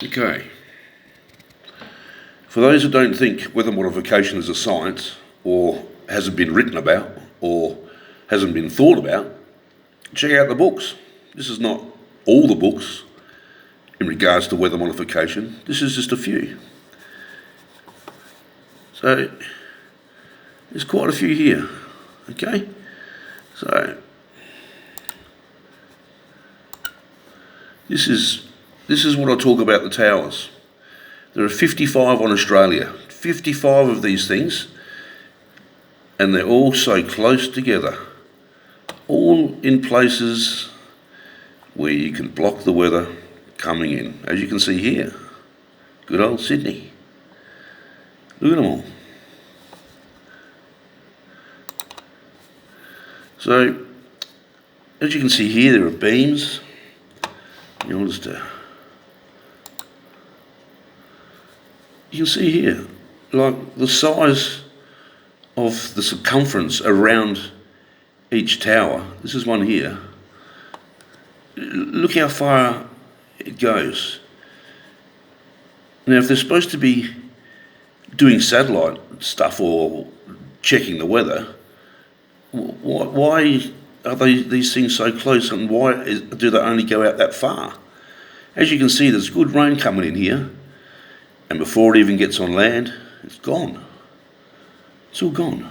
Okay. For those who don't think weather modification is a science, or hasn't been written about, or hasn't been thought about, check out the books. This is not all the books in regards to weather modification. This is just a few. So there's quite a few here. Okay. So this is what I talk about the towers. There are 55 on Australia, 55 of these things, and they're all so close together, all in places where you can block the weather coming in. As you can see here, good old Sydney. Look at them all. So, as you can see here, there are beams. You can see here, like the size of the circumference around each tower. This is one here. Look how far it goes. Now, if they're supposed to be doing satellite stuff or checking the weather, why are these things so close, and why do they only go out that far? As you can see, there's good rain coming in here, and before it even gets on land, it's gone. It's all gone.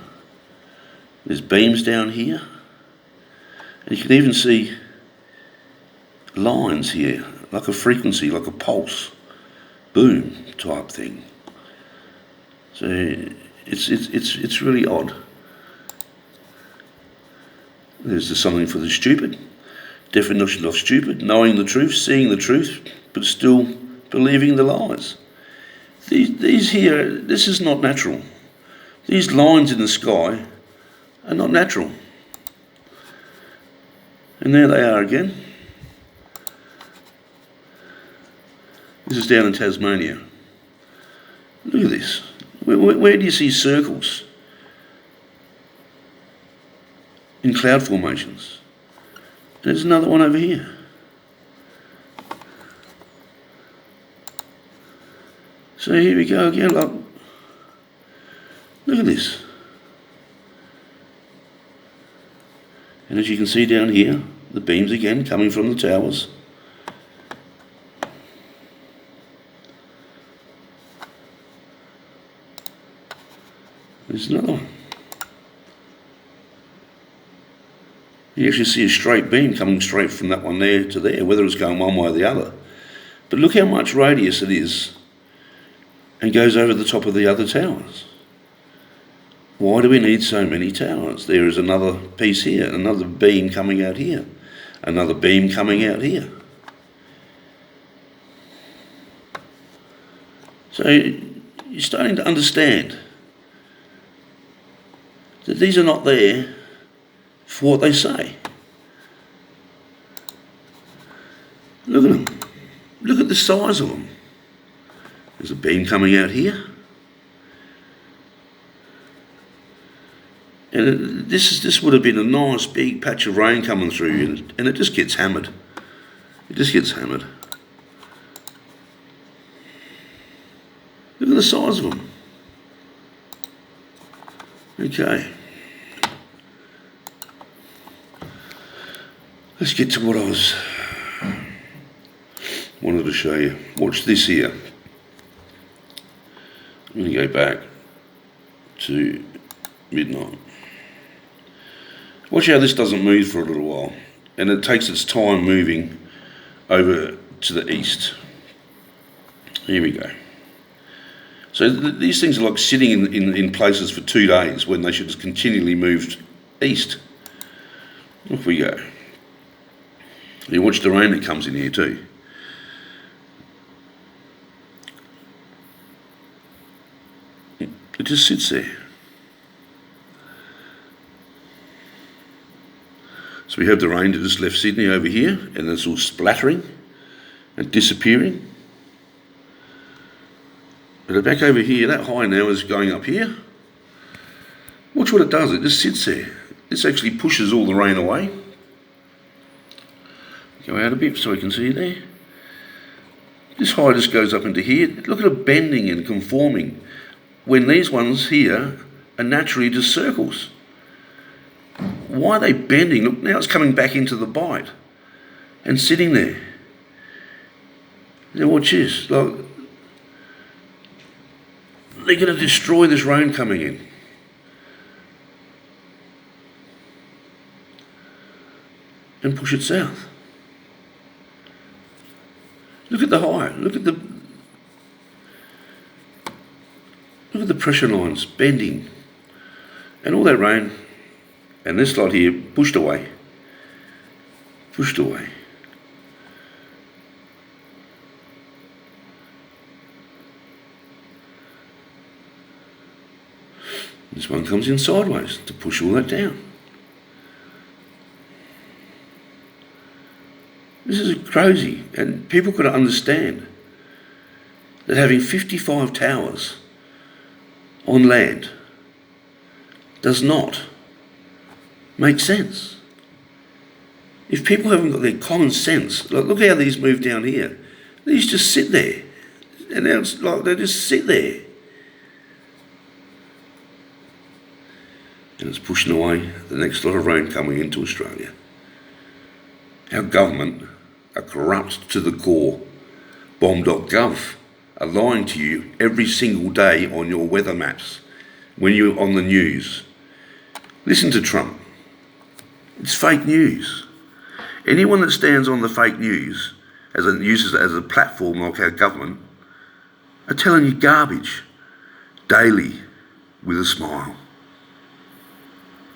There's beams down here, and you can even see lines here, like a frequency, like a pulse, boom type thing. So it's really odd. There's just something for the stupid. Definition of stupid: knowing the truth, seeing the truth, but still believing the lies. These here, this is not natural. These lines in the sky are not natural. And there they are again. This is down in Tasmania. Look at this. Where do you see circles in cloud formations? There's another one over here. So here we go again. Look at this. And as you can see down here, the beams again coming from the towers. There's another one. You actually see a straight beam coming straight from that one there to there, whether it's going one way or the other. But look how much radius it is and goes over the top of the other towers. Why do we need so many towers? There is another piece here, another beam coming out here, another beam coming out here. So you're starting to understand that these are not there for what they say. Look at them. Look at the size of them. There's a beam coming out here. And this would have been a nice big patch of rain coming through, and it just gets hammered. It just gets hammered. Look at the size of them. Okay. Let's get to what I wanted to show you. Watch this here. I'm going to go back to midnight. Watch how this doesn't move for a little while, and it takes its time moving over to the east. Here we go. So these things are like sitting in places for 2 days when they should have continually moved east. Off we go. You watch the rain that comes in here too. It just sits there. So we have the rain that just left Sydney over here, and it's all splattering and disappearing. But back over here, that high now is going up here. Watch what it does, it just sits there. This actually pushes all the rain away. Go out a bit so we can see there. This high just goes up into here. Look at it bending and conforming when these ones here are naturally just circles. Why are they bending? Look, now it's coming back into the bite and sitting there. Now watch this. Like, they're going to destroy this rain coming in. And push it south. Look at the high. Look at the pressure lines bending, and all that rain, and this lot here pushed away. Pushed away. This one comes in sideways to push all that down. This is crazy, and people could understand that having 55 towers on land does not make sense. If people haven't got their common sense, like look how these move down here. These just sit there, and now it's like they just sit there. And it's pushing away the next lot of rain coming into Australia. Our government are corrupt to the core. Bomb.gov are lying to you every single day on your weather maps when you're on the news. Listen to Trump. It's fake news. Anyone that stands on the fake news uses it as a platform like our government are telling you garbage daily with a smile.